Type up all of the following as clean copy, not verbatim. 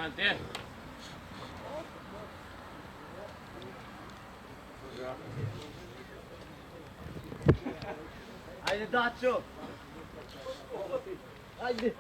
Avanti. Haydi Daccio! Haydi!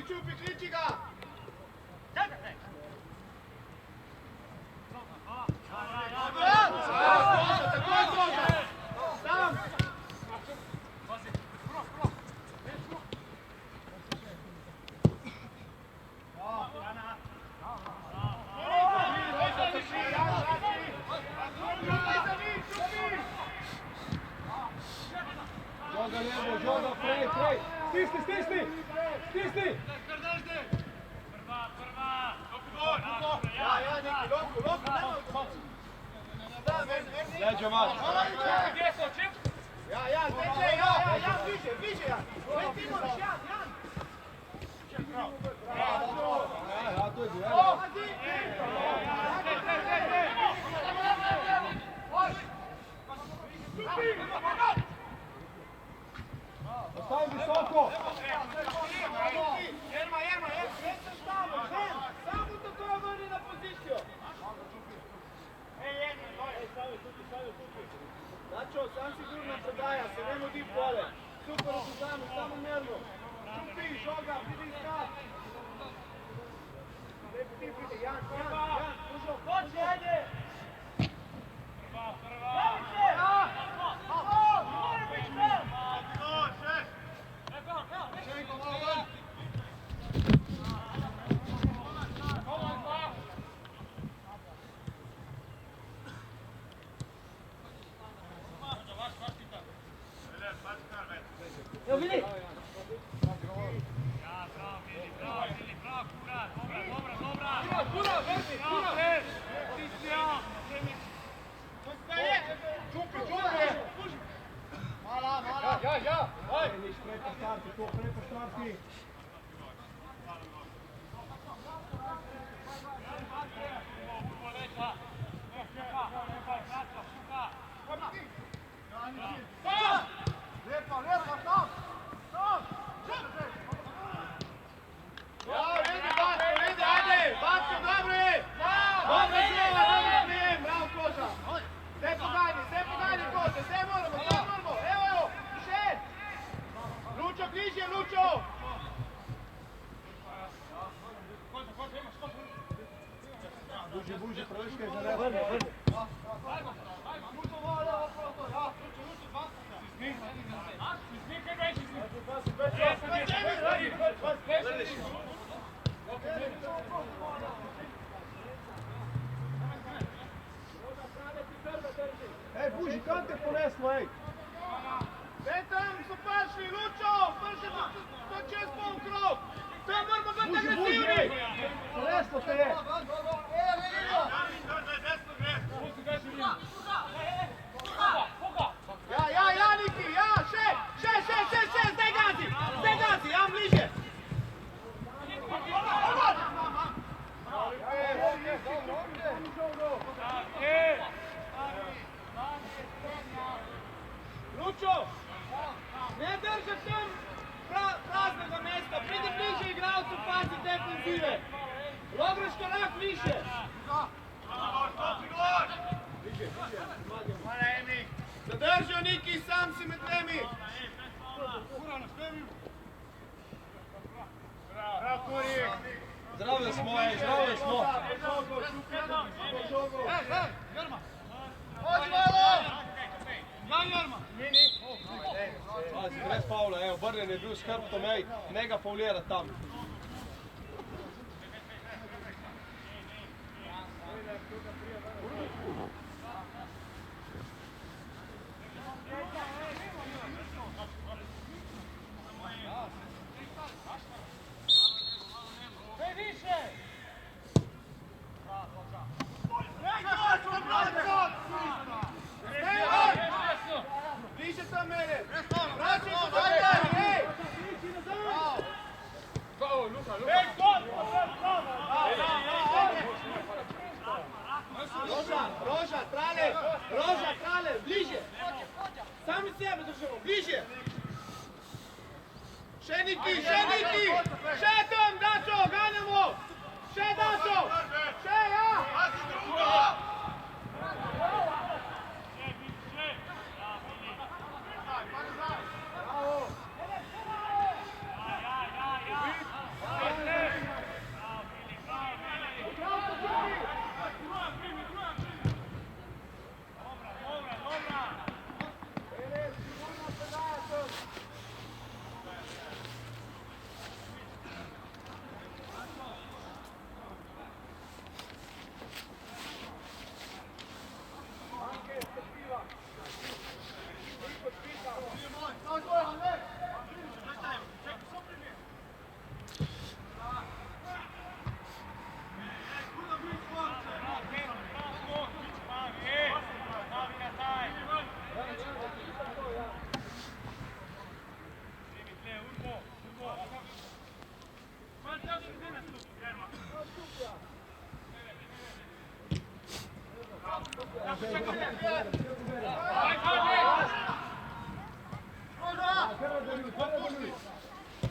Čupi, kliči ga! Žoga lijevo, žoga, prej! Stisni! Leđo mač! Ja, bliže, ja! Ti moraš, Jan! Ja, to je dio. Ostavi visoko! Jerma, samo tako vrni na poziciju! Dačo, sam sigurno predaja se, ne mudi pole. Super rezultat, samo merno. Čupi, žoga, vidi skrat. Pridi, Jan, dužo. Dođi, ajde! Evo vidi! Ja! Niš prepoštarti, to prepoštarti! Lijepo, tam! Ja, vidi, ajde! Batko, dobro je! Dobro je, bravo Koža! Sve pogajni Kože, sve moramo! Evo, še! Lučo, križe, Lučo! Buži, prviškaj za nebo. Ej, Buži, kam te poneslo, ej? Tam so pašli, Lučo! Prši to čez pol krog! To moramo biti agresivni! Poneslo te je! Ja, Niki, ja, še, zdaj gazi, ja, bliže! Lučo, ne drži tam praznega mesta, pridi bliže igralcu, pazi defenzive! Lograš korak više! Zadržio Niki, sam si med njemi! Zdrave smo, ej, zdrave smo! Jarma! Hođi malo! Jarma! Pazi, brez faula, evo, Brnen je bil s hrbtom, ej, ne ga faulira tam. Bliže sam mene! Roža, trale, bliže! Sami sebe držimo, bliže! Še Niki! Še tam, Dačo, ganjamo! Še Dačo! Še, ja!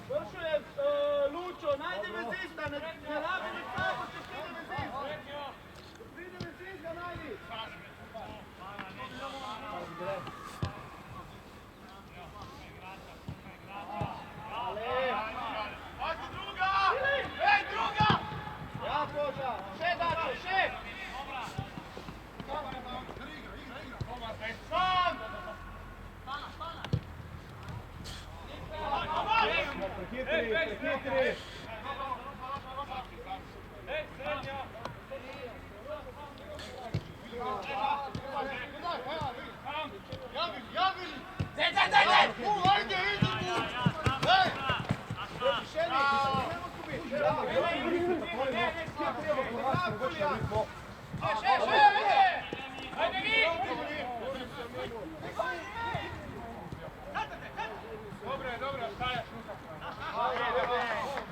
Vršuje Lučo, najdi vezista, ne rabi ni samo, če pride vezist. Pride vezist, ga najdi. Hajde druga! Ej, druga! Ja, Koža, še dače, še! Sam! Prehitri.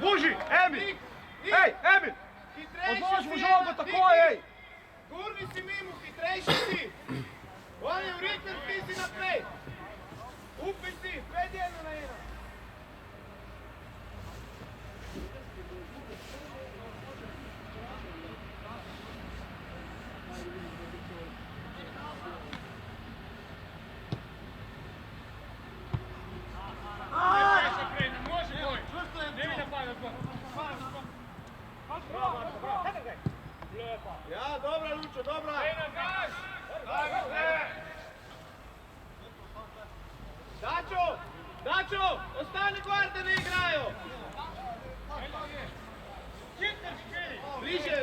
Buži, Emil! Ej, Emil! Odložimo žogo, takoj, ej! Gurni si mimo, hitrejši si! On je v ritmu, ti si naprej! Upaj si, 5-1-1! Ja, dobra Lučo, dobra! Dačo, ostani gor, da ne igrajo! Bliže,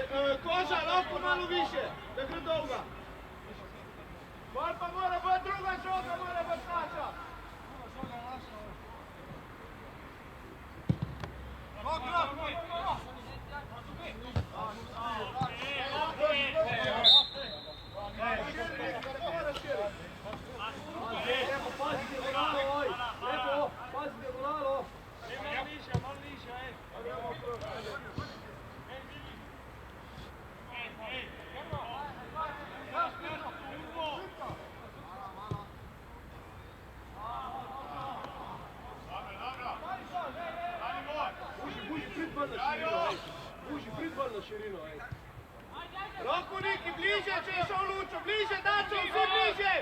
Koža, lahko malo više, da gre dolga. Bolj pa mora biti druga žoga, mora biti naša. Roko neki, bliže, če je šel Lučo, bliže, Dačo, vsi bliže!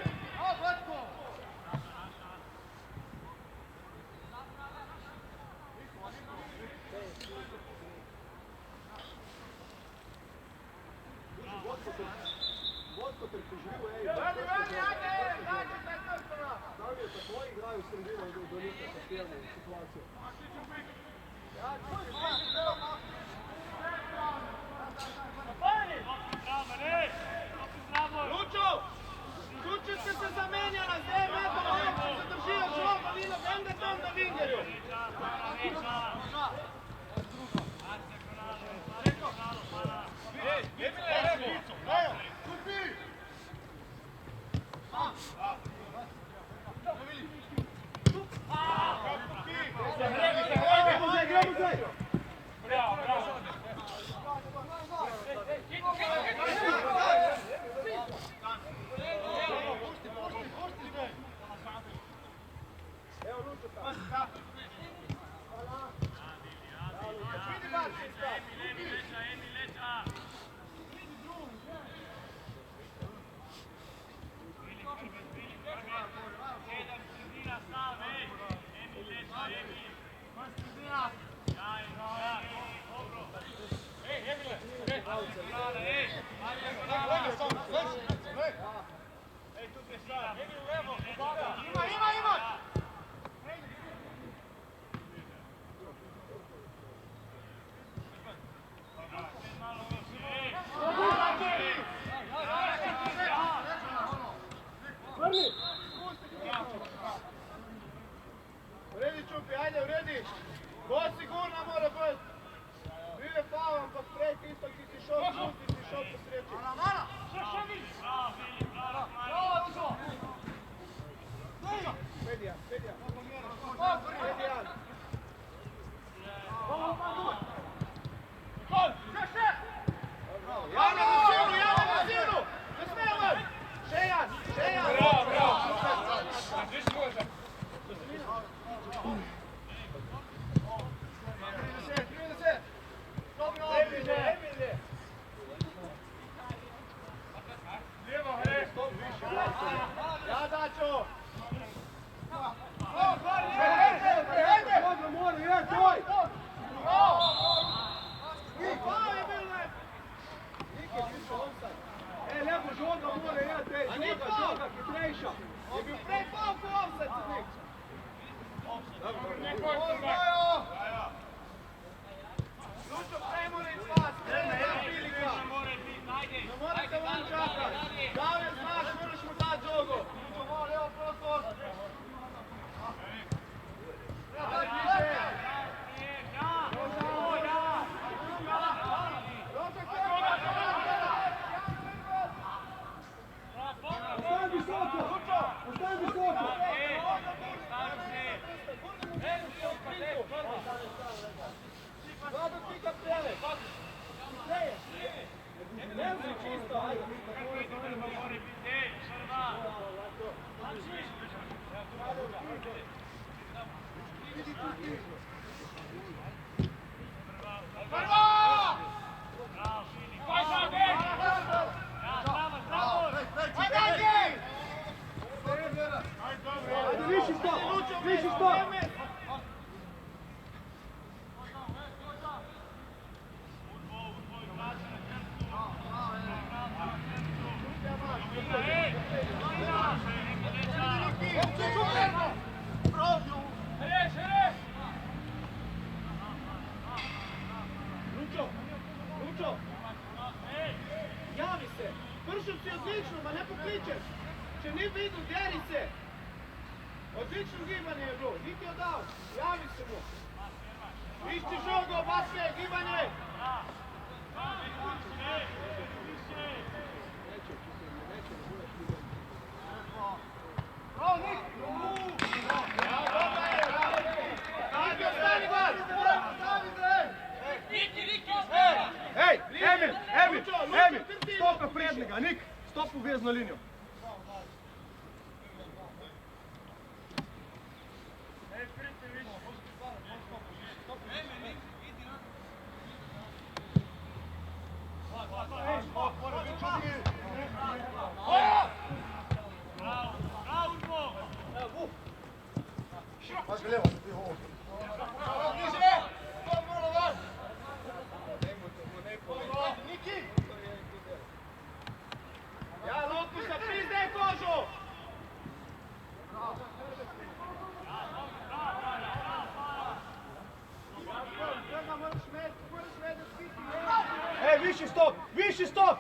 Vadi, ajde, Dačo, taj krstona! Tam je tako igrajo v sredino do nekaj zahtevne situacije. Lučo, Lučo ste se zamenjala, zdaj je meto, da se držijo žogo, vino, vem da tam na vingerju. Ja daću! Dobro, mora, je, tvoj! Lepo žoga mora, je, tej, žoga, hitrejša. Je bil prej faul ko offside, sodnik. Lučo, prej mora iti vas, prej je prilika. Ne morate vam čakati. Davljen, znaš, moraš mu dati žogo. Lučo, mora, evo, prostor. Daj bliže. Ostaň visoko! Ostaň visoko! Dva do pika prijeve. Ne uzmi čisto, ajde. Ajde, viši stop! Viši stop! Lučo! Javi se! Pršo si odlično, ma ne pokličeš! Če ni vidu, deri se! Odlično gibanje je bilo, niti odal! Javi se mu! Išči žogo, Baske, gibanje! Ej, Emil! Stop na prednjega, Nik! Stop u vezno liniju! Ja, loptu se prizdaj kožu! Ej, viši stop! Viši stop!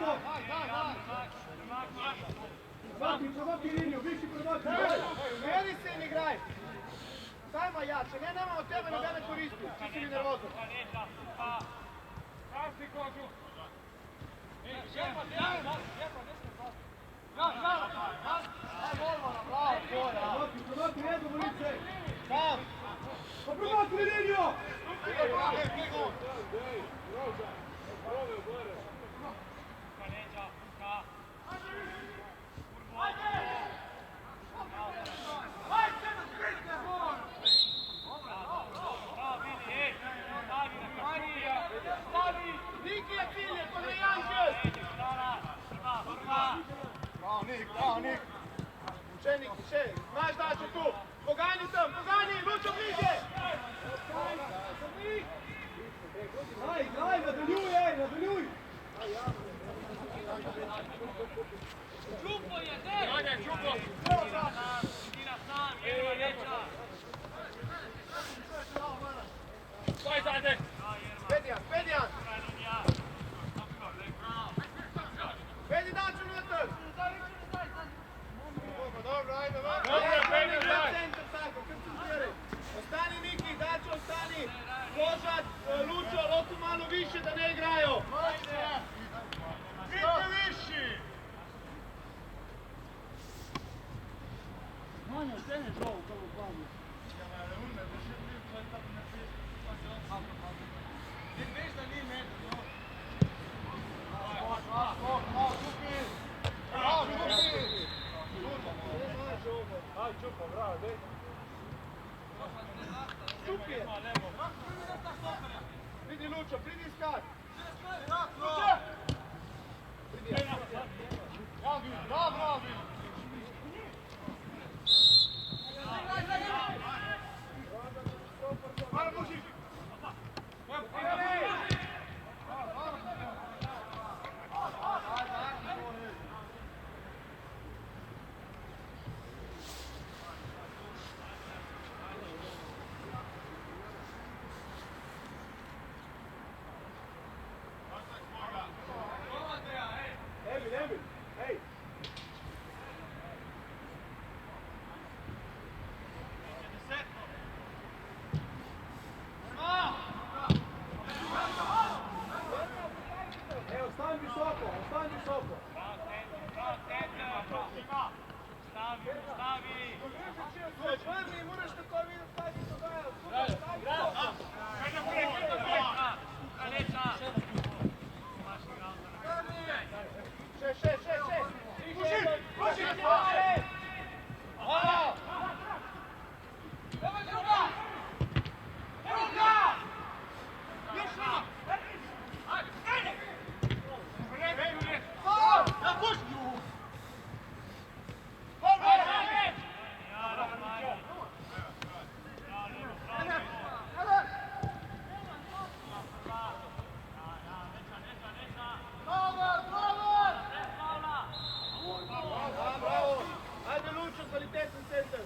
stop. Provaki liniju, viši provaki. Meni se im igraj. Sajma jače, nemamo tebe na mene koristi. Ti si mi nervozno. Provaki jednu lice. Sam. Pa provaki liniju. Niki je cilje, to ne Jančes! Bravo Nik! Učenik, znaš da ću tu! Pogani sam, Lučo bliže! Daj, nadaljuj! Čupo je, ne! Čupo! Idina sam, Jerva neća! Koji zade? Pedijan! Pedi daću unutar! Dobro, ajde, centar tako, koncentriraj. Ostani Niki, daću, ostani. Ložat, Lučo, loptu malo više da ne igraju. Vidite viši! Manja, steneš ovo kao planu. Vidi Lučo, pridi skak. Lučo! Pridi. Bravo! Emil, hej! Ostani visoko! Stavi! Čvrni, moraš tako vidjeti šta ti se događa. Šest. Puši! Hvala! Bravo! Ajde Lučo, kvalitetan centar!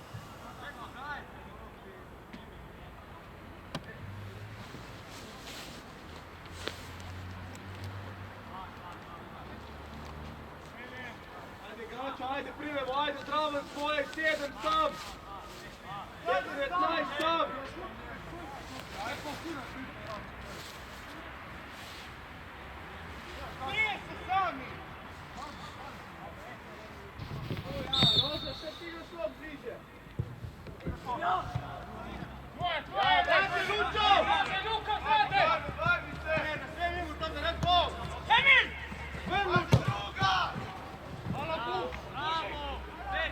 Ajde primemo, ajde zdravo svojeg, 7 sam! 19 sam! Prije se sami! Roza, šta ti igraš lop bliže? Brate, Lučo! Luka, zade! Barbi se! Na sve minut, tam da red bol! Emil! Ven Lučo! Hvala tu! Bravo! Ne,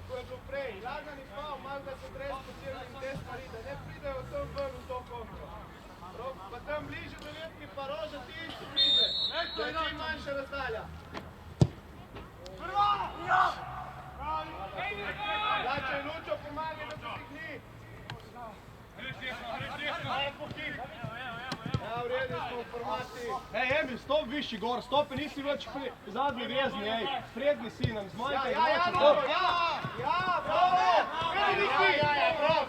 Ko je bilo prej, lagani faul, malo da se dres počeli in te stvari, da ne pridejo tam ven v to kontra. Pa tam bliže do letki pa Roža, ti isto bliže. Da je čim manjša razdalja. Dačo in Lučo, pomagaj, da se stigni. Ja, v redu smo v formaciji. Ej, Emil, stop višji gor, stopi, nisi več zadnji vezni, ej. Prednji si nam, zmanjkaj moči, stop. Ja, bravo! Vidi Niki! Bravo!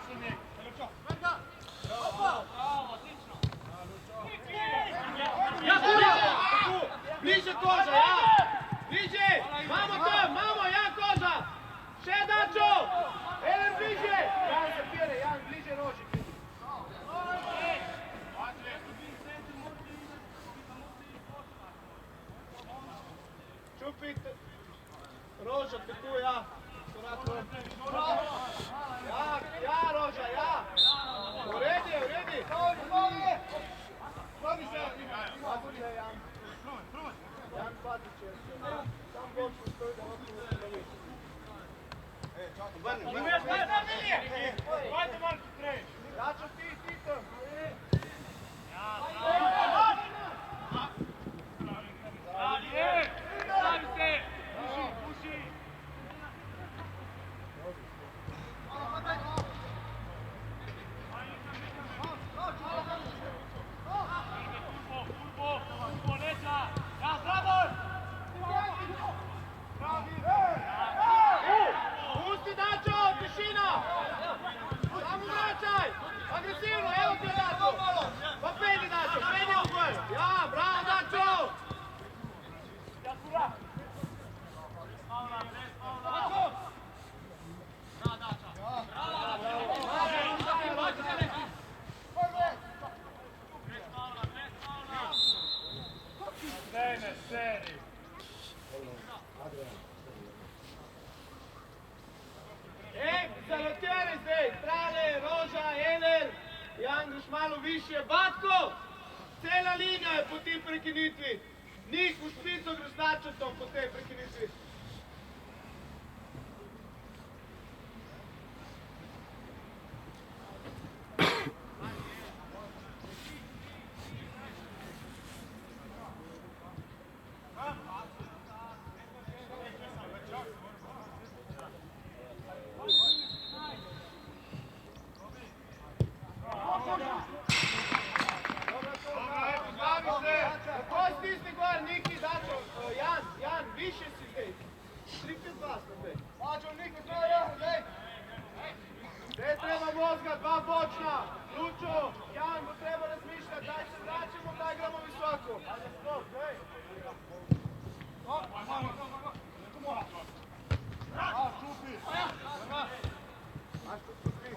Bliže Koža, ja! Bliže! Mamo tam, mamo, ja Koža! Še Dačo! Elen bliže! Jan zapire, Jan bliže Roži. Čupit! Roža, tako ja! Ja, Roža, ja! Uredi, uredi! Slovi se! Slovi se, Jan! Jan Patić je. Sam bočno stoji da ovako ne se dovi. Hajde Marko, trej! Dačo ti tam! Stavi se! Puši! Turbo, neća! Ja, Zdravor! Pusti Dačo, tišina! Samo vraćaj! Agresivno, evo ti je Dačo! Pa peni Dačo, peni u gol! Ja, bravo Dačo! Zalotiraj zdaj, Trale, Roža, Eler, Jan greš malo više, Batko! Cela liga je po tej prekinitvi. Nik v špico greš Dačetom po tej prekinitvi. Stisni gor, Niki, Dačo, Jan, više si zdaj. 3-5-2 smo zdaj. Dačo, Niki, zdaj. Zdaj treba mozga, dva bočna. Lučo, Jan, bo treba razmišljati, daj se vraćamo, daj igramo visoko. Ajde, stop, zdaj. Čupi. Maš tu čupi.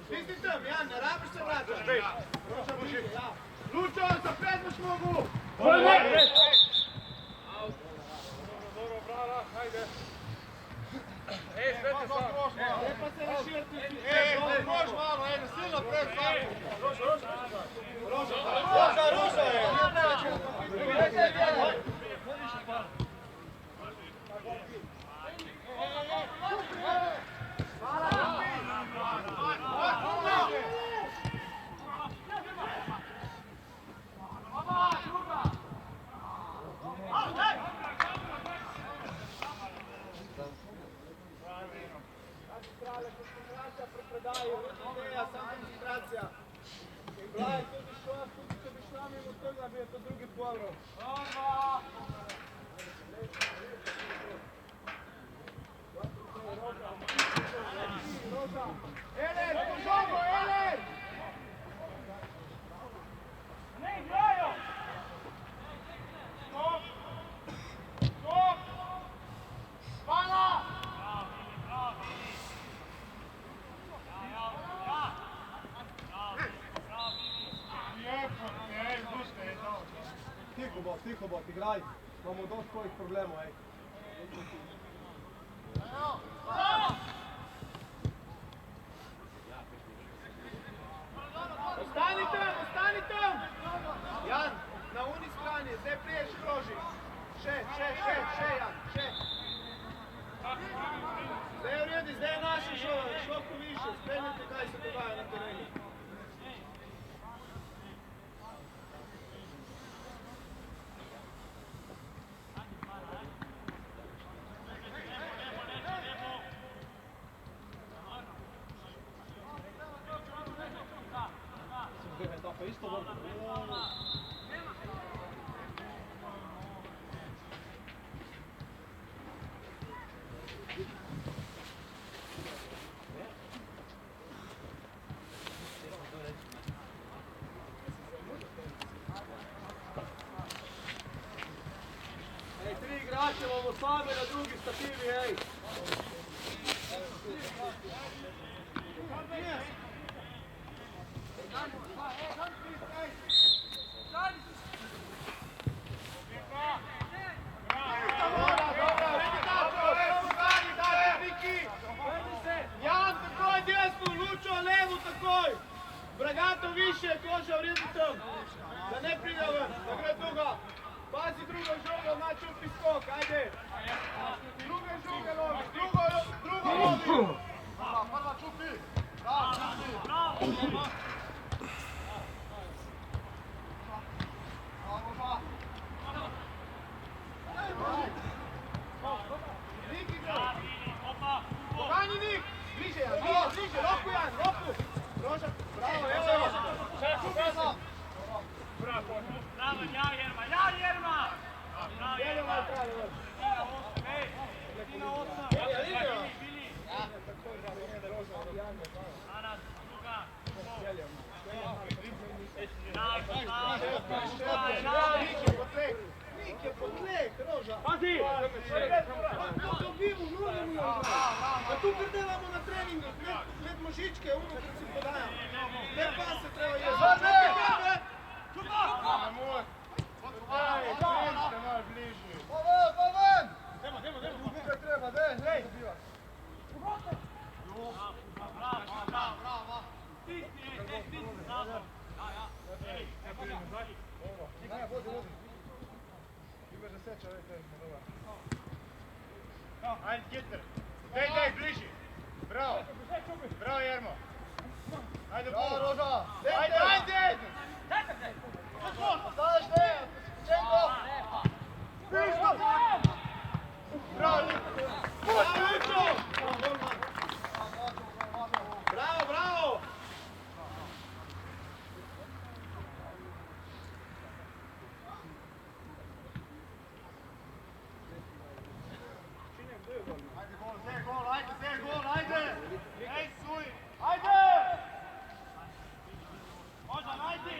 Stisni tam, Jan, ne rabiš se vraćati. Lučo, zapredmaš mogu! Dobro, brava, hajde. Ej, sveti sam. Lepa se raširti. Ej, mož malo, ej, silno pred svakom. Roža je. Koncentracija pri predaji, ideja, sam koncentracija. In bila je tudi šla, tudi če bi šla mimo tega, bi je to drugi povrov. Eler, to žogo, Eler! Ne igrajo! Stop! Stop! Hvala! igraj. Imamo dosti svojih problemov, ej. Ostani tam! Jan, na uni strani, zdaj priješ kroži. Še, Jan, še. Zdaj je v redu, zdaj je naše šlo više, spremljate kaj se dogaja na terenu. Pa isto vrlo. Ej, 3 igrače imamo same na drugi stativi, ej. Jan, takoj desno, Lučo, levo, takoj! Bragato više, koža vredi tam. Da ne pride ven, da gre druga. Pazi druga žoga, na čupi skok, ajde! Druga žoga lovi, drugo lovi! Prva čupi! Bravo! Pogani Nik! Bliže Jan, bliže, lopu Jan, lopu! Roža, bravo, evo! Bravo, Jerma! Jerma je pravi, Nik je potlek, Roža! Pazi! Dobimo, nulimo! A tu kad delamo na treningu, med možičke, kad si podajamo. Ne pa se treba jezati. Poven! Tukaj treba, dej! Bravo! Stisni, nazad! Ne, vodi. Imaš da seča, Ajde, Hitler. Dej, bliži. Bravo. Bravo, Jermo. Ajde, Bravo, Bolo. Roža! Ajde! Daš ne! Čenko! Bravo, Nik. Bravo! Ajde, gol, Ej, suj. Ajde! Možda, najdi!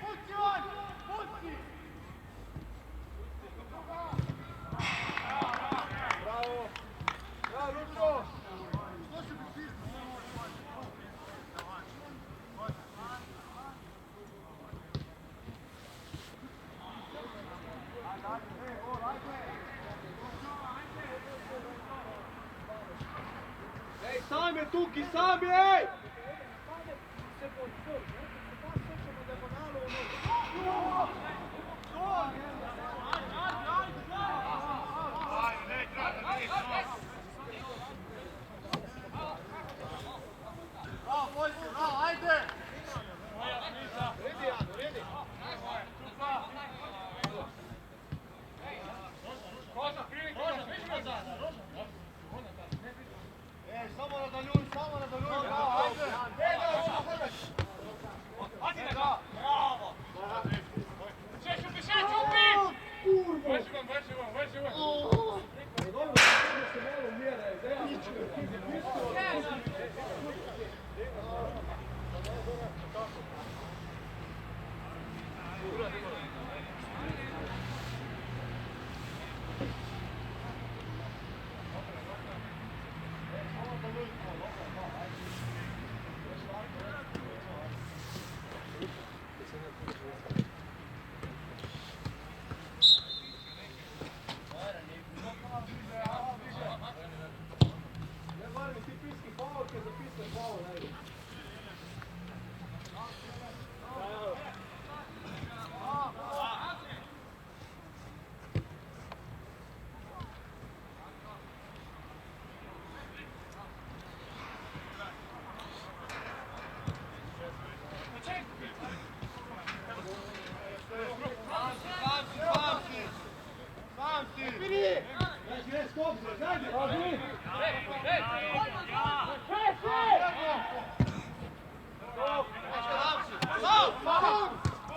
Puci on! Puci! Bravo! Bravo, Lučko! Ej, sam je tukaj, sam je! Bravo, Vojko, bravo, ajde! Redi, Jan, redi! Ej, samo nadaljuj, bravo, ajde!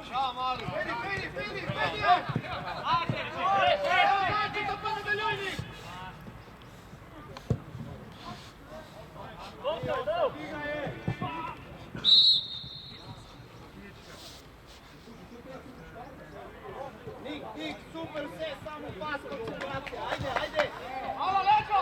Bravo, mali. Vidi! Ajde, Evo, Mađi, to pada na ljojnik! Nik, super sve, samo pas koncentracija, ajde! Alo, leđo!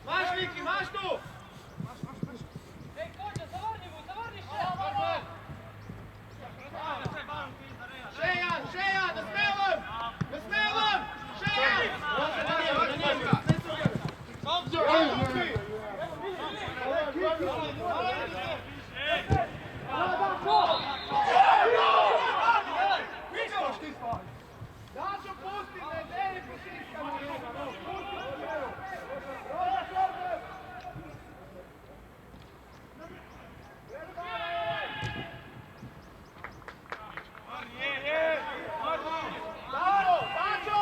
Maš, Viki, maš tu! Šejan, ne smijevam! Šejan! Dačo, pusti me, deri potiska mi njega, pusti me, Roda Čorbe! Daro, Dačo!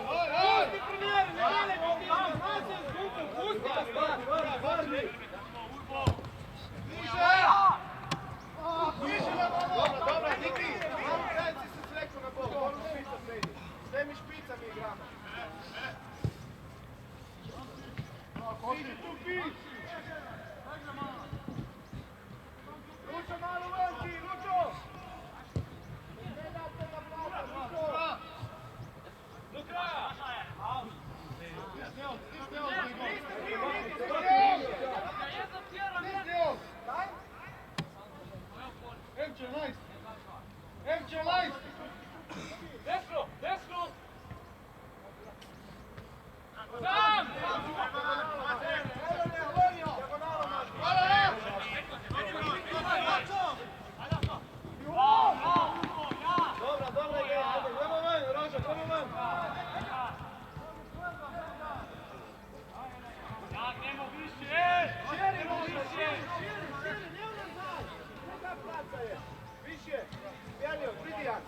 Pusti premijer, ne dele potiska, maze zvukom, pusti ga stvar! Više na malo! Dobra, Niki, malo zajedci se sleko na bol, ono špica se ide. Sve mi špica mi igramo. Vidi, tu pić! Lučo, malo veliki, Lučo! Ne date na plata, Lučo! Do kraja! Emče, nice! Desno! Sam! Dobra, idemo ven, Roža, idemo ven. Jak nemo više! Širi, ne unazad! Neka placa je! Više! Bjelio, Spidijan!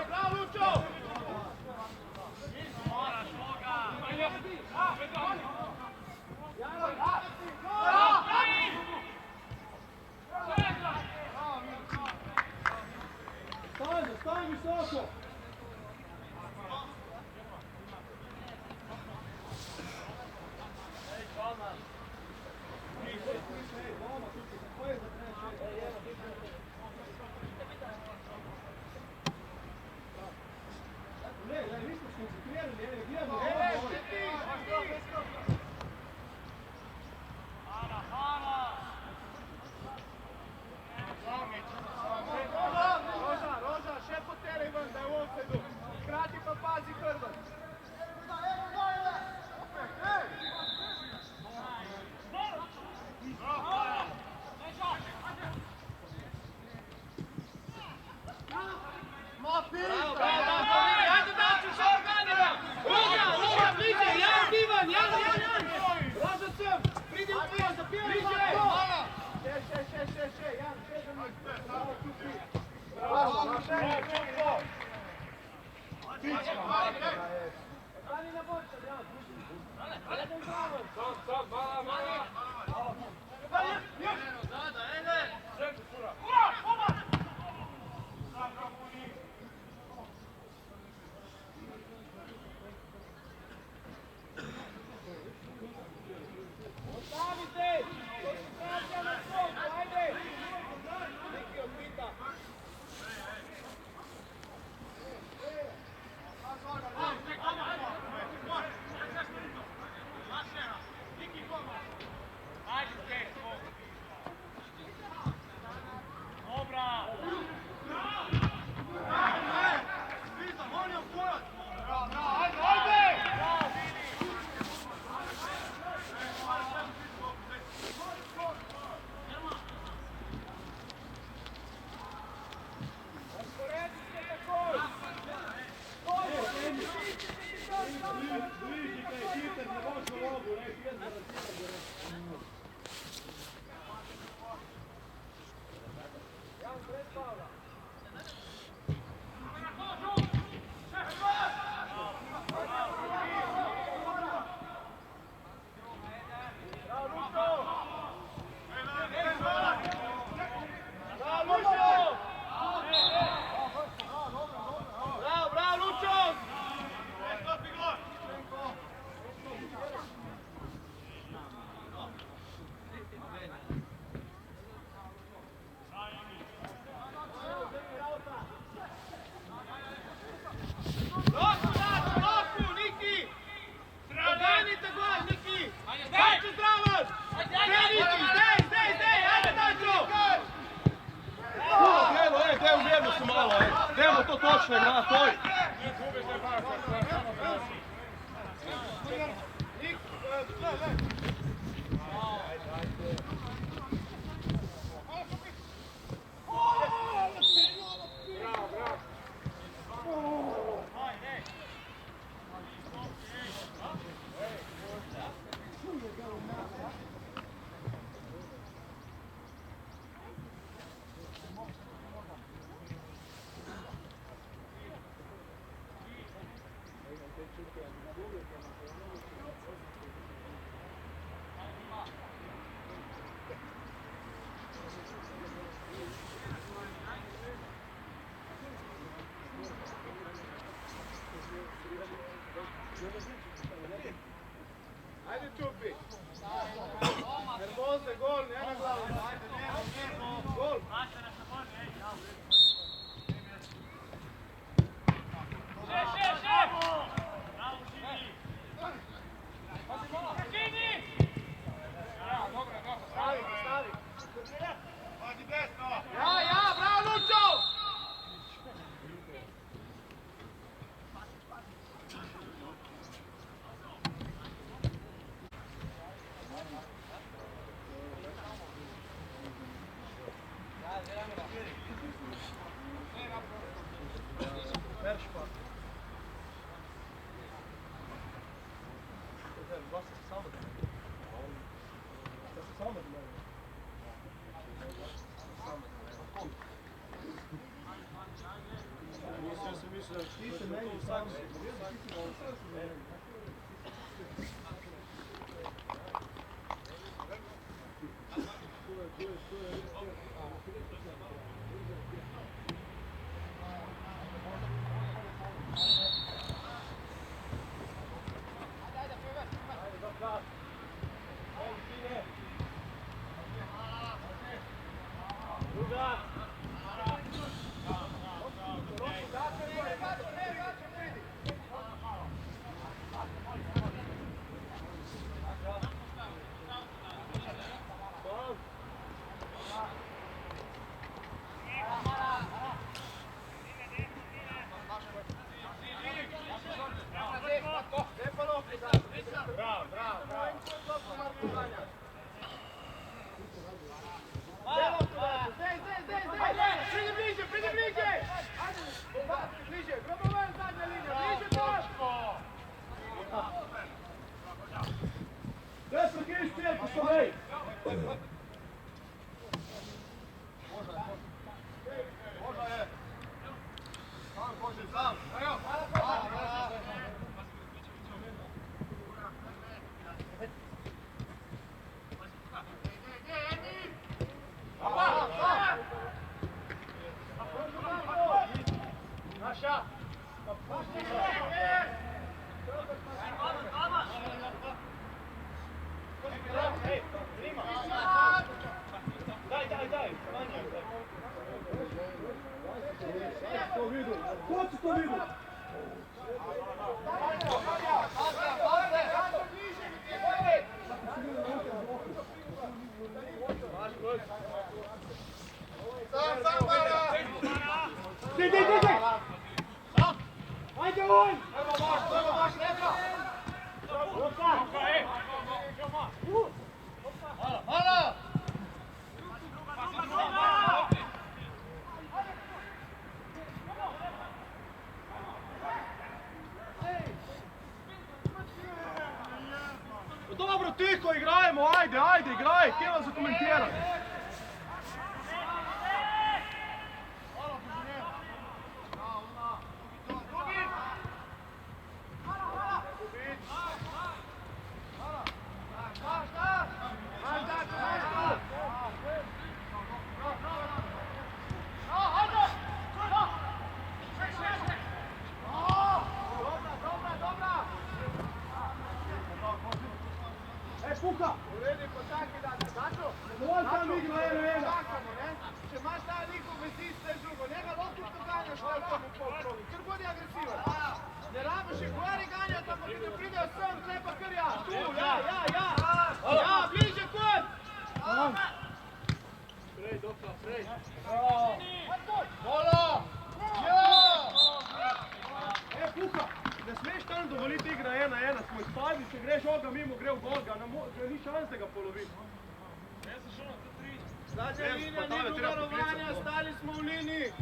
Bravo, Lučo! počne igrat, oj! Ajde Čupi. Nervoze, gol, ne na glavu. Ajde, nervo. Gol. Ja, bravo Lučo! Dobro, tiho igrajmo, ajde, igraj, kjeva za komentirat. Puka! Uredi po taki da ne, Dačo? Čakamo, ne? Če imaš taj nikog vezi sve drugo, njega loptično ganjaš taj tomu pol-krogu, kar bodi agresivan. Ne rabiš i gori ganjati, ako ti ne pride sam, treba kar ja. Tu, ja! Ja, bliže kod! Prej, dokla, prej. Bolo! Jo! liniji!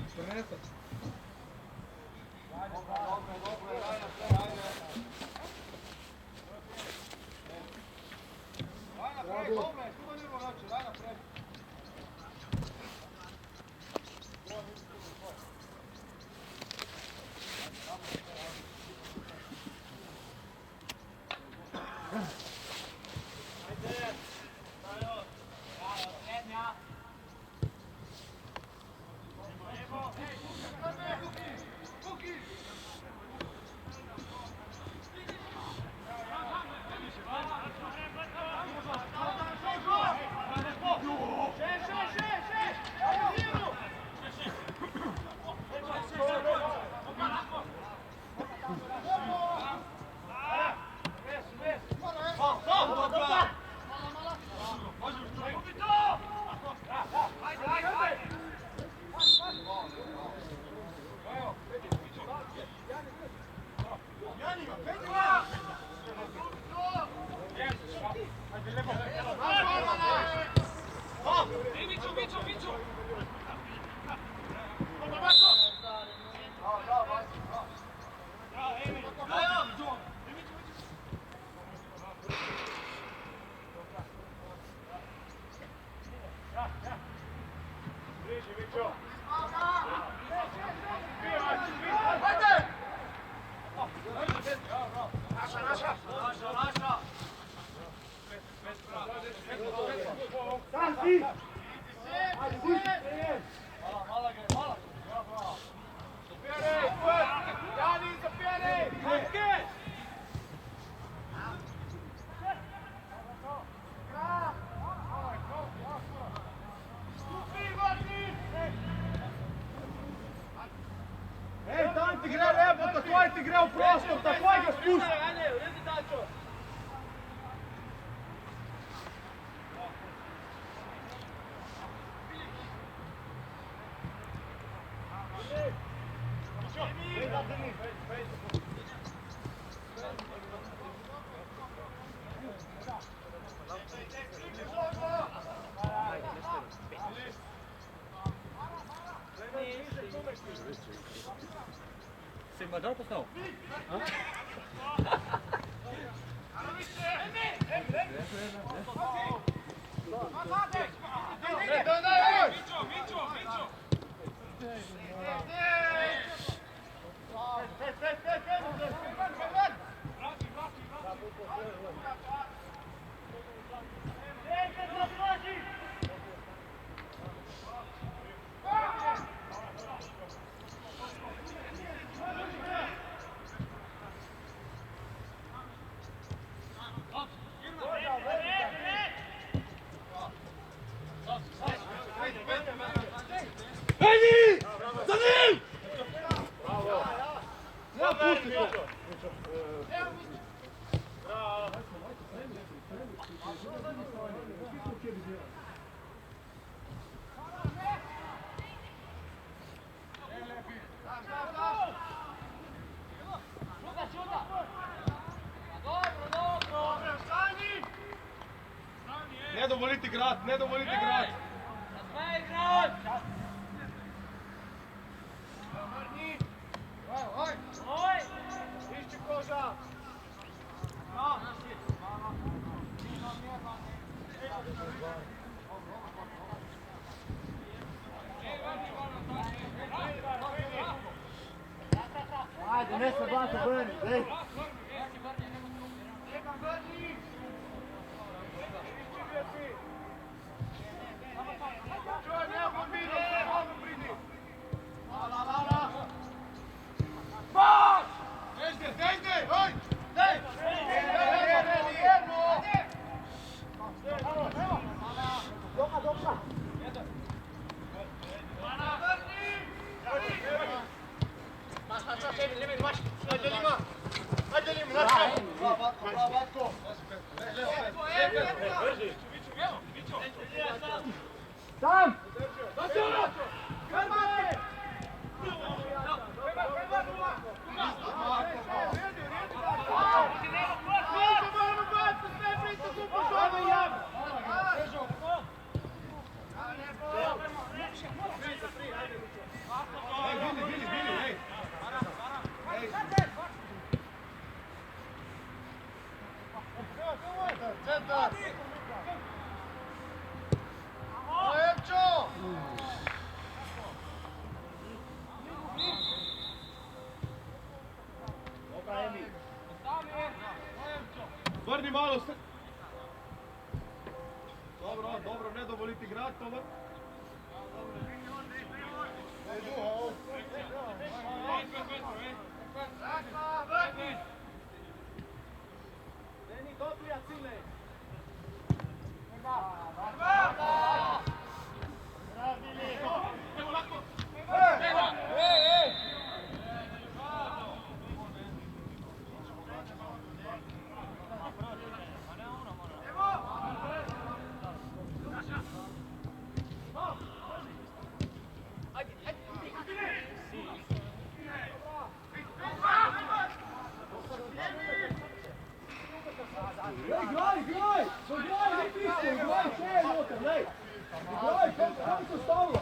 Ti gre lepo, takoj ti gre v prostor, takoj ga spusti! Si ma dal postal? Ne dovoliti igrat, ne dovoliti igrat. Išči koža! Ajde, ne se blato brni, dej! Sam! malo se... Dobro, ne dovoliti igrati, Tovar. Deni, doplija cile. Igraj! Igraj, ne pisko, igraj, še je noter, lej! Igraj, kam se stavlja?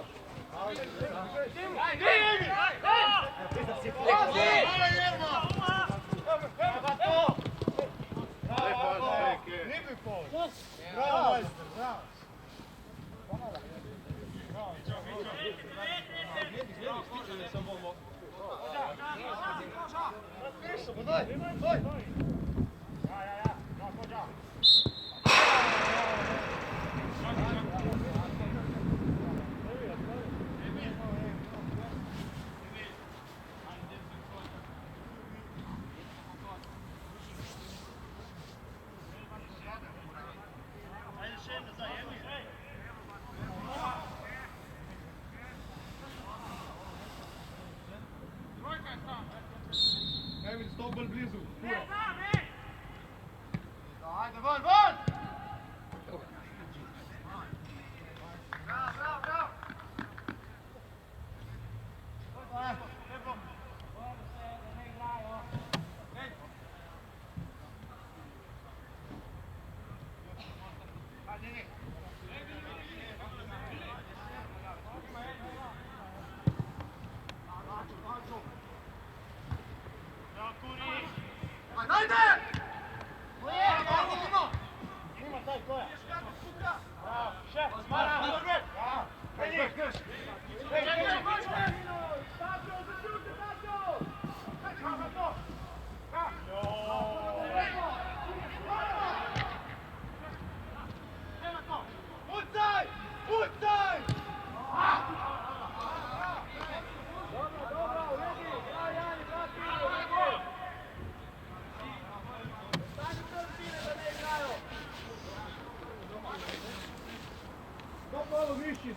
Emil, stop bolj blizu. Ajde, von! Bravo!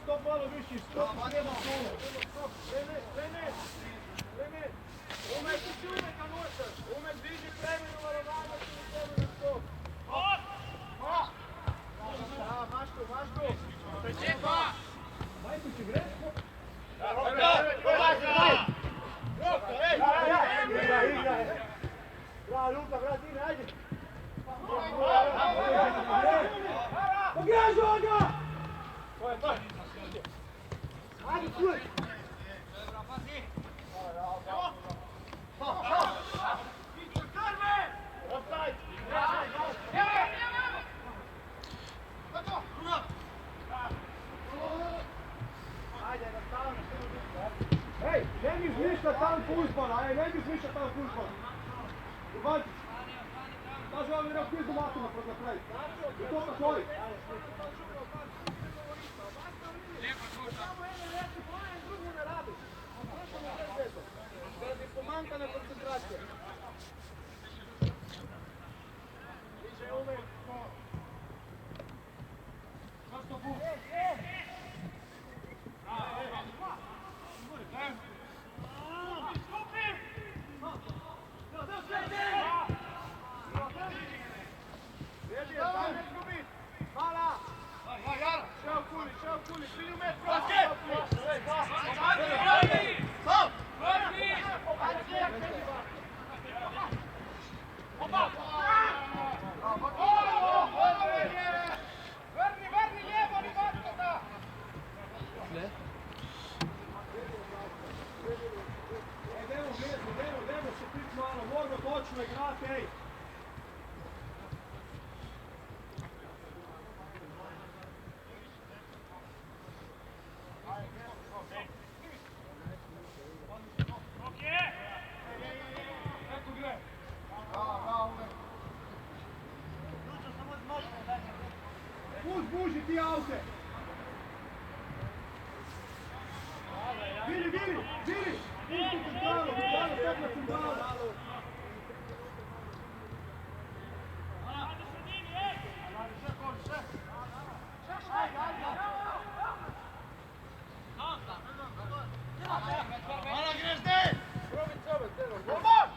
Stop malo viši, stop treba kolo. Limit. Umek ti umek anošaš. Umek diži preminu varovanja što mi treba na stop. Maško. Majko će greško. Bravo, Luka, vrati, ajde. Pogrežu ga! Ajde, čuj! Hej, ne mi zmišlja tam Kuzmana, ne mi zmišlja tam Kuzmana. Ubančić. Kaži vam je na pizdu matuma kroz naprej. I to takoj. Pomankana koncentracija. Više uvek. Zašto bu? Mala! Šeo kuli, šili u met, prosti! Vidi, vidi, vidi! Pusti centralu, centralu, stop na centralu! Hvala, Grešni! Golman!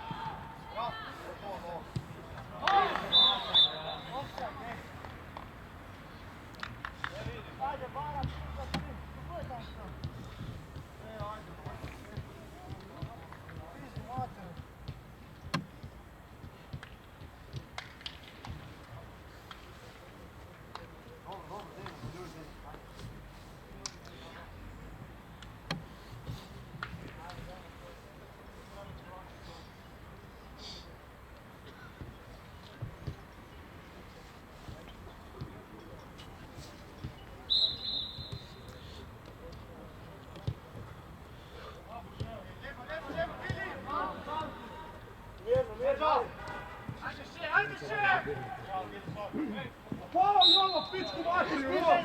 Hvala Jovo, pičku materiju, Jovo!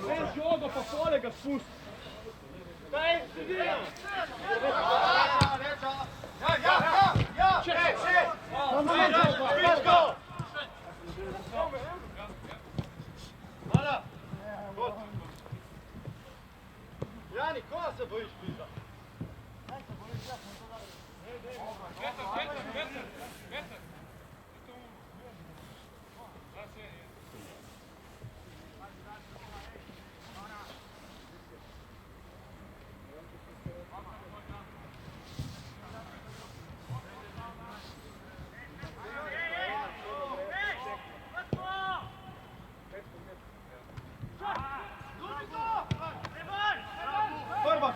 Bez žogo, pa pole ga spusti! Jani, koga se bojiš pizda?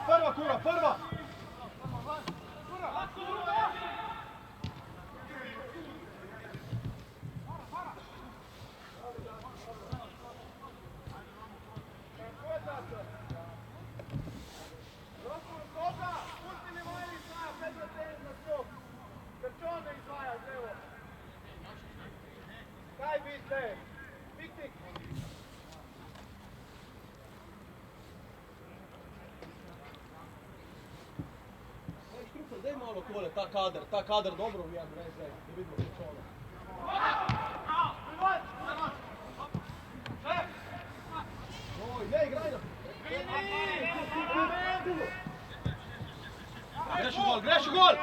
Prva kura, prva! Kaj vi ste? Piknik! Daj malo tole, ta kader dobro uvijem, da vidimo kako ono. Oj, ne igraj nam! Greš u gol!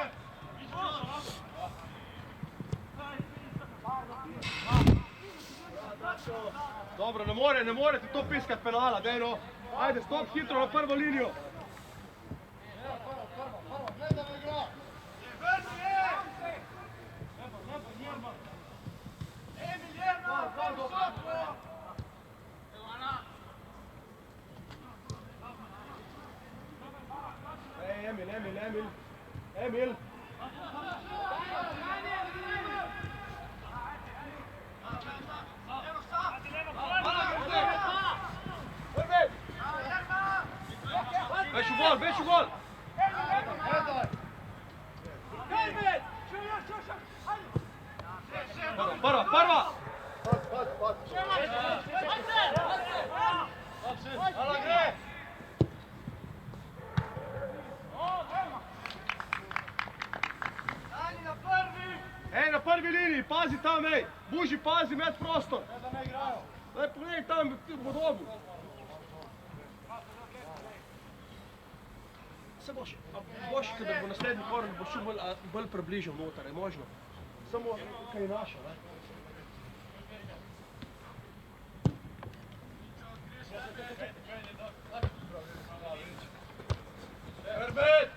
Dobro, ne morate to piskat penala, dejno. Ajde, stop hitro na prvu liniju. Emil! Već u gol! Prva! Na prvi liniji, pazi tam, Buži, pazi, met prostor. Daj, pogledaj tam v robu. Se boš, kada bo naslednji korak, boš še bolj približal noter, je možno. Samo kaj je naša, ne? Herbert!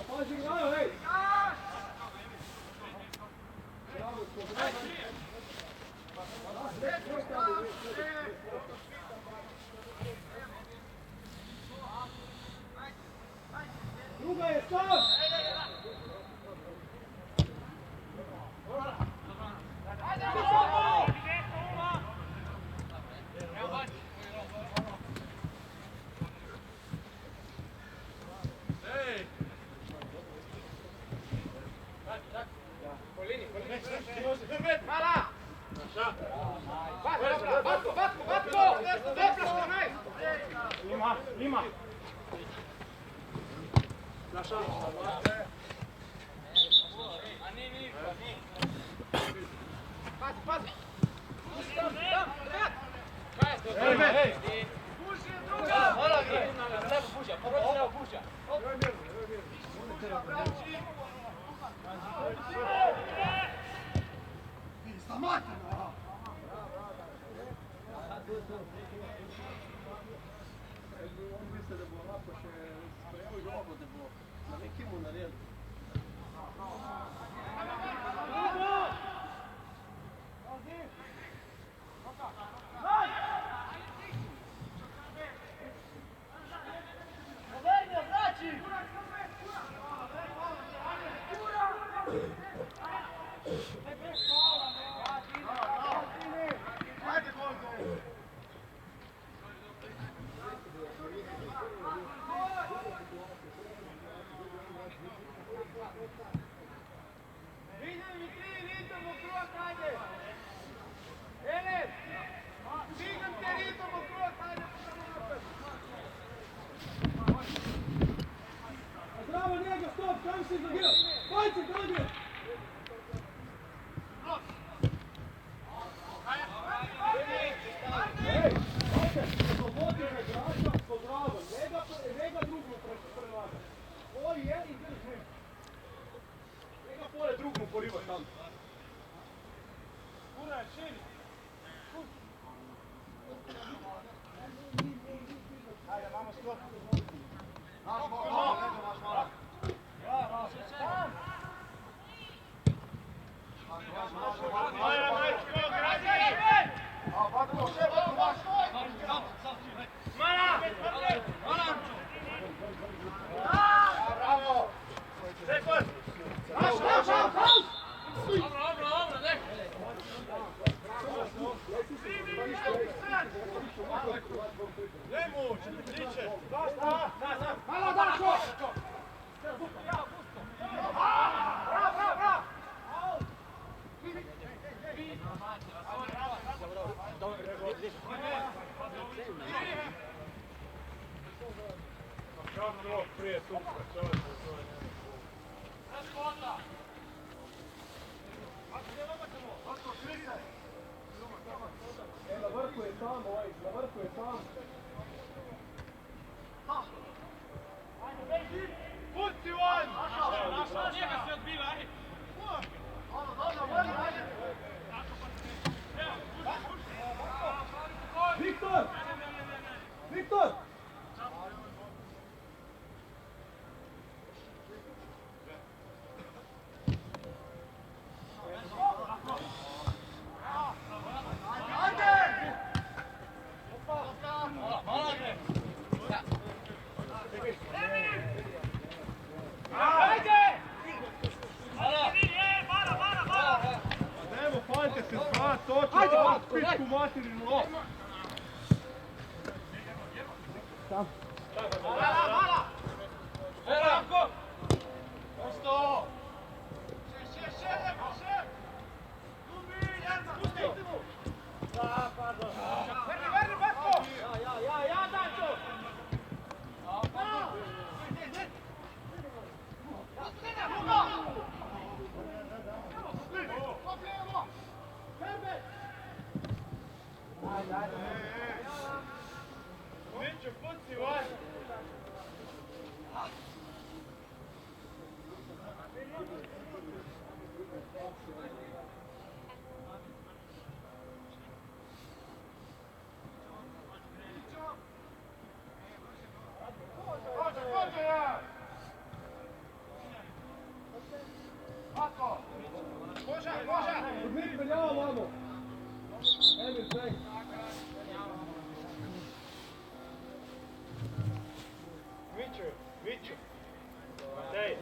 Pazi igrajo, hej! Druga je stav! Mala! Lima! On misle, da bo lahko še sprejel žogo, da bo na neki mu naredil. Zdravo njega, stop, kam si zagledal? Pojci, drugi! Ej, okej, slobodi ga igrača, pozdravam, njega drugmu prelaga. Tvoj je in drži. Njega pole drugmu poriva tam. Kura je širi. Ajde, mamo stop. Na vrhu je sam, na vrhu je sam. Puci van! Njega se odbiva, ajde! Viktor! Viktor! Nemo, fajte se zvat, točno, pitku materinu lop. Mala! Branko! Pusto! Še, lepo, še! Ljubi, Jerna, pusti! Verni, Batko! Ja, Dančo! Miću, puci van! Kođe, ja! Batko! Koža! Peljava vamo. Emil, prej. Miću. Matej,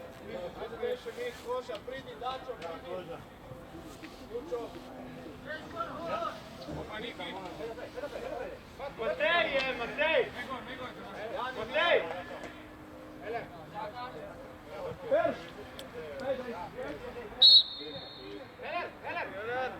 više mi koša, pridi, Dačo, pridi. Lučo. Matej! Matej! Perš! Heler!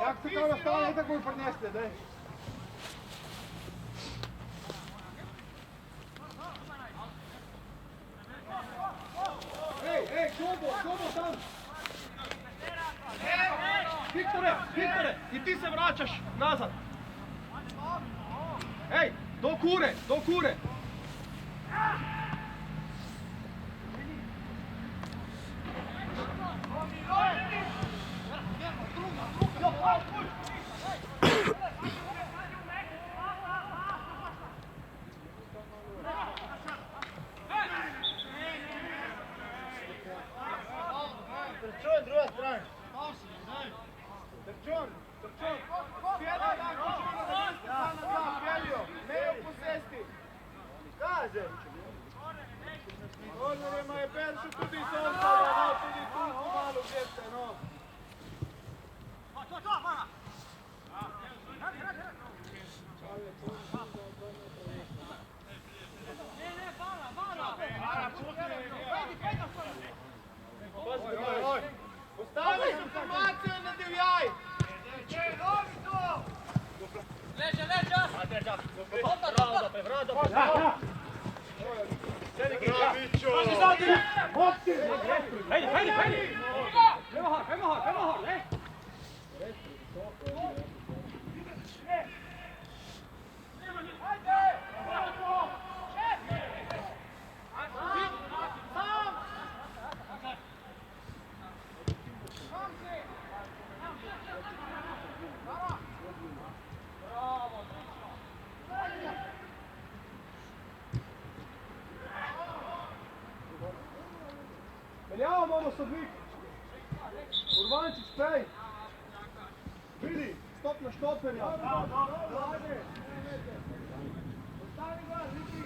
Jak se kao nastane, tako mi prineste, daj. Ej, Kobo tam! Viktore, i ti se vraćaš nazad. Ej, do kure! Trčun, druga strana. Trčun. Pjelio da kočinu da niste sad na dva, pjelio. Ne je u posesti. Kaže. Odmjerima je Peršu tudi se ostavio, no, tudi tu malu djece, no. Postavi informaciju i ne divljaj! Peljava malo sodnik. Urbančić, pej. Vidi, stop na štoperja. Ostani ga, Niki.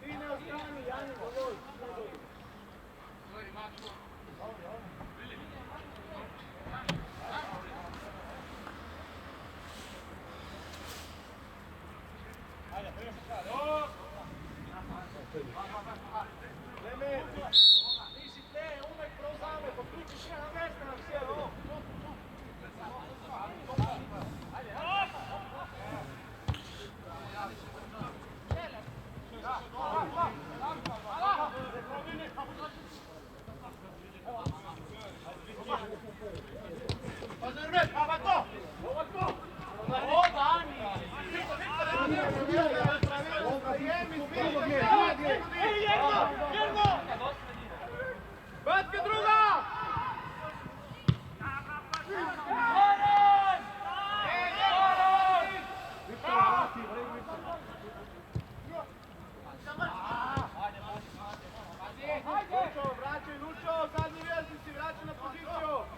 Ti ne ostani, Jani, dovolj. Batka druga! Lučo, vraćaj Lučo, zadnji vježnici, vraćaj na poziciju!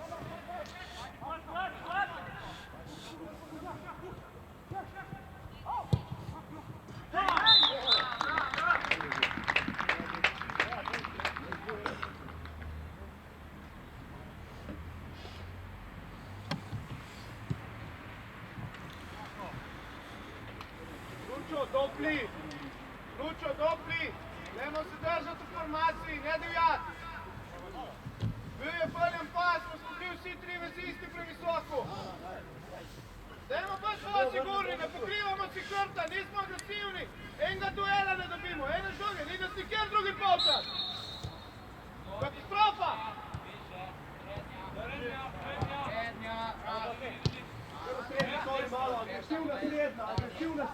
Lučo, dopli! Lučo, dopli! Dajmo se držati v formaciji, ne divjati! Bil je poljen pas, pa smo bili vsi tri vezisti previsoko! Dajmo pa smo sigurni, ne pokrivamo si krta, nismo agresivni! Enega duela ne dobimo, ene žoge, ni da si kjer drugi polčas! Katastrofa! Srednja, to je malo, agresivna srednja. Srednja,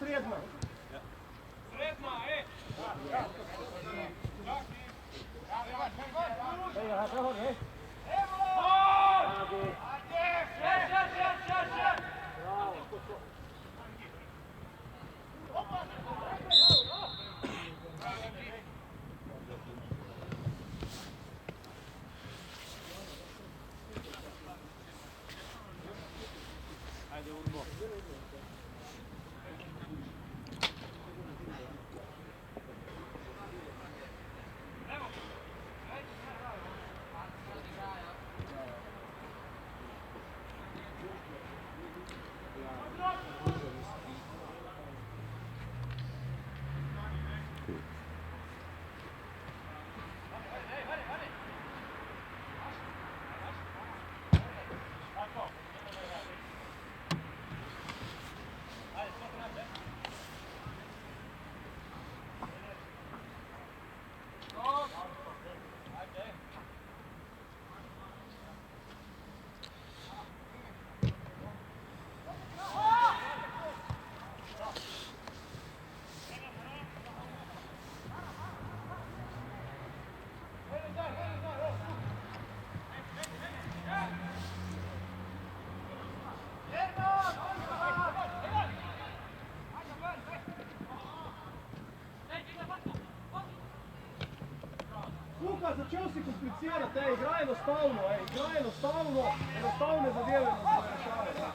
Začel si komplicirati, igraj enostavno, enostavne zadeve nas rešavajo.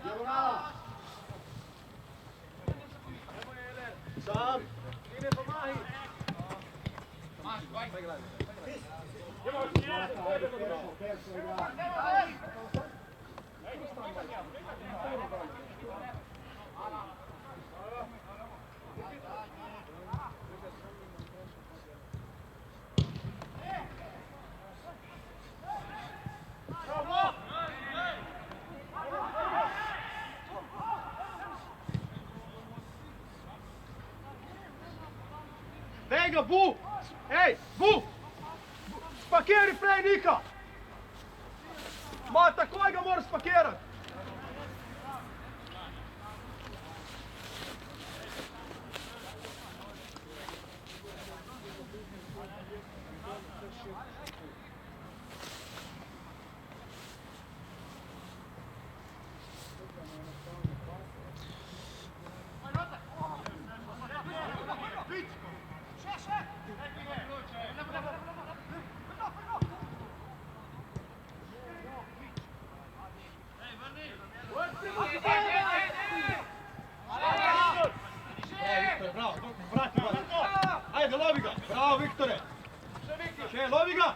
Diagonal. Sam. Ti ne pomagi. Vega, Bu! Ej, Bu! Spakiri prej Nika! Ma, takoj ga moraš spakirati! Ajde, lovi ga! Bravo, Viktore! Še, lovi ga!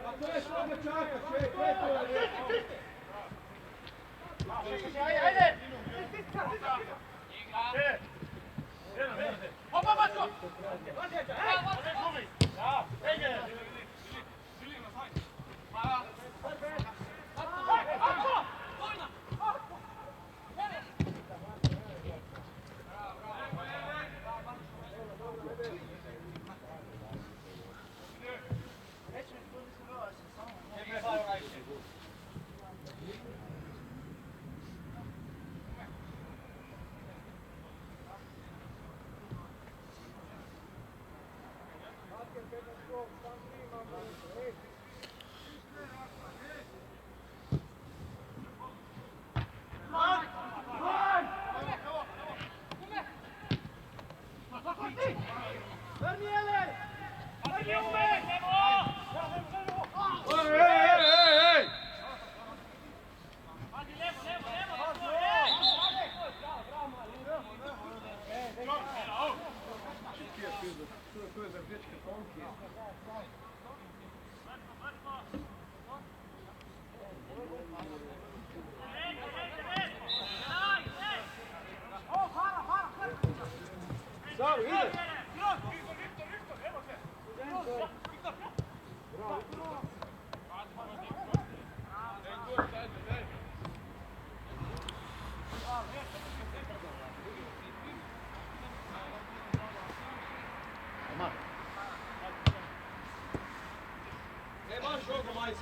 A to je slaba čaka, sve to je. Ajde! Opa, Matko!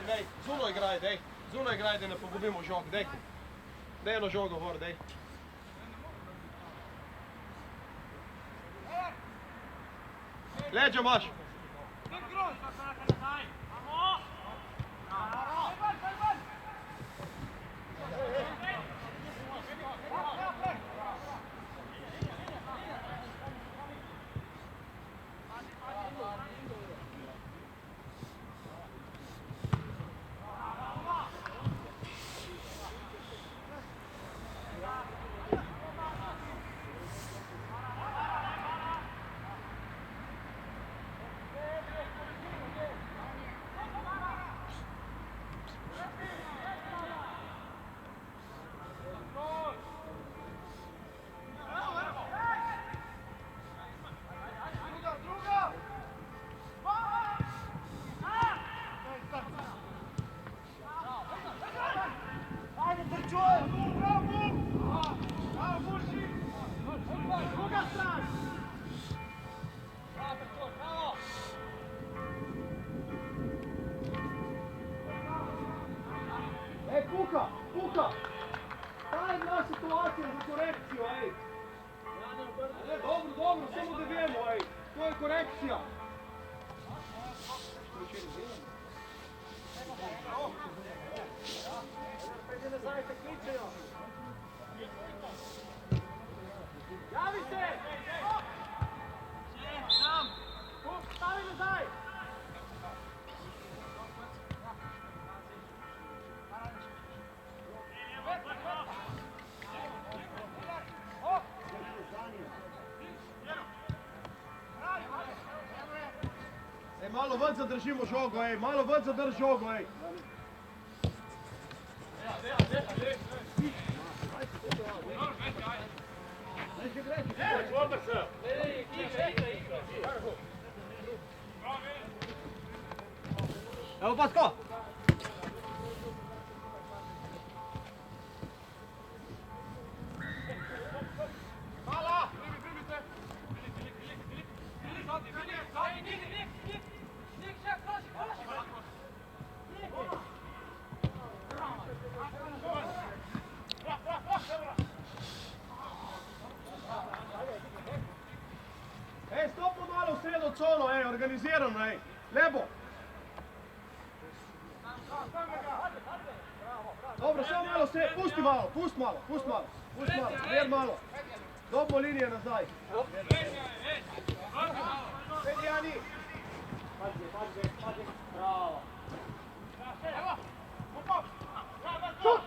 Dej, zuno igraj, dej. Zuno igraj, da ne pogubimo žog, dej. Dej eno žogo gor, dej. Leđa maš. Kuka! Daj na situaciju za korekciju, ej! Dobro, samo da vidimo, ej! To je korekcija! Javi se! Stavi nazaj! Malo ven zadržimo žogo, ej, malo ven zadrž žogo, ej. Evo Patko! Ej, stopno malo u sredo colo, ej, organizirano, ej. Lebo! Dobro, samo malo se, pusti malo, ver malo. Dobro linije nazaj. Vedi, Ani! Pazi, bravo! Evo! Opa! Šut!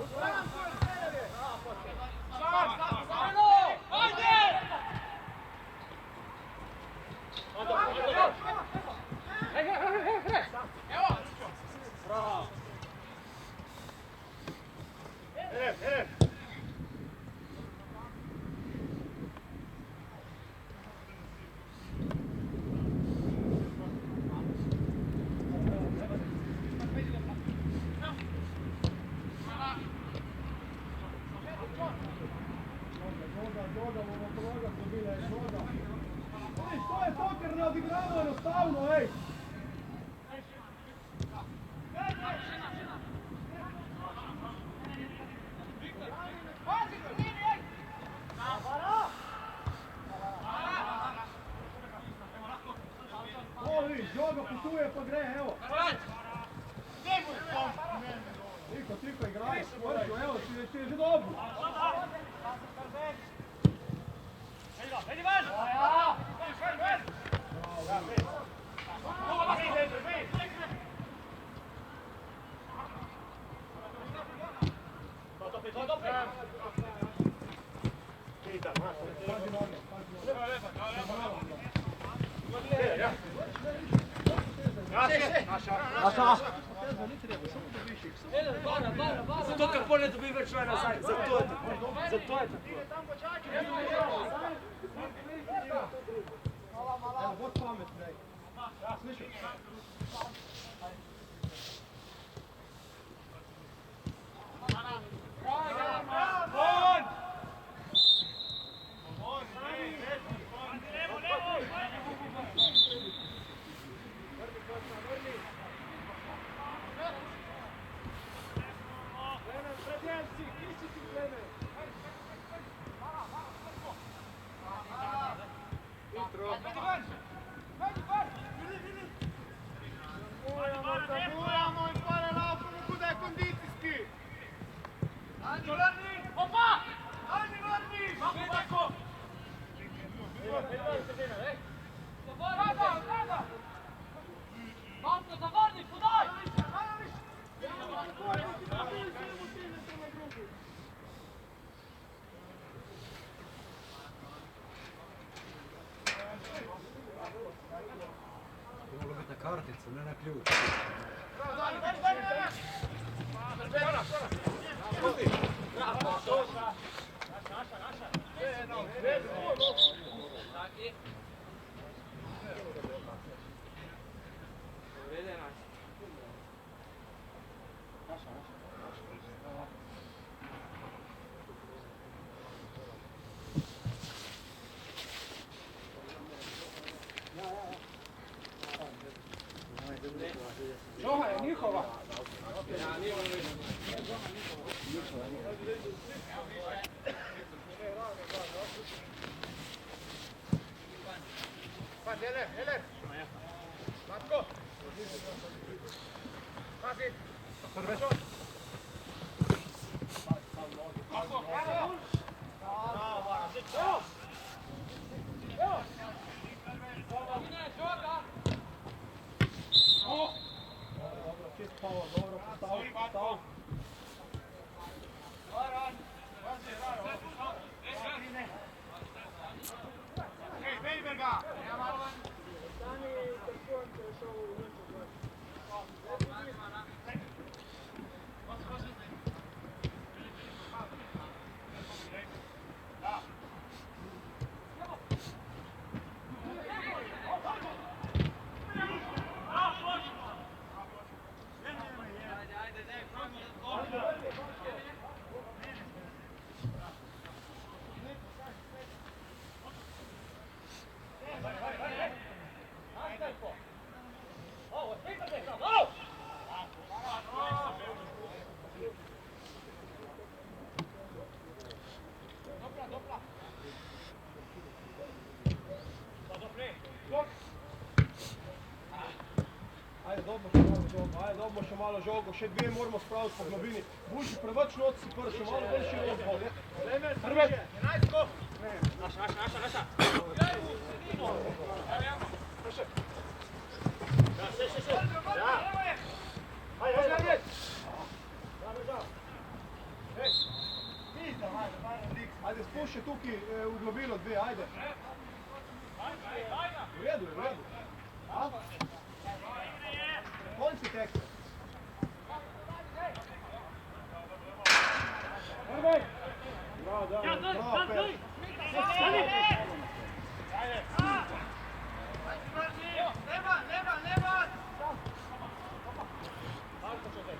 Bravo! Žoga, monoproga, dobila je žoga. Ej, što je to ker ne odigramo enostavno, ej! Ovi, žoga putuje pa gre, evo! Tiko, igraj, vrću, evo, ti je že dobro! Zato kad pol ne dobi več šla nazaj, zato je tako. Evo, god pametno, ej. Slišaj. Zabujamo in pare laufamo kuda je kondicijski. Zavrni, podaj! Mogla biti na karticu, ne na ključ. Žoga je njihova. Pa, Heler. Matko. Pazi. Dobro, čist pao, dobro, postav. Hej, Bejberga. Dobimo še malo žogo, še dve moramo spraviti po globini. Buši preveč noci si prvi, še malo bolj širok bol, je? Hrvet! Naša! Ajde, spušči tukaj v globino dve, ajde. V redu. Konci tekme. da. Ja, daj, Bravo, daj, daj! Peš. Stani! Nema! Marko će da je,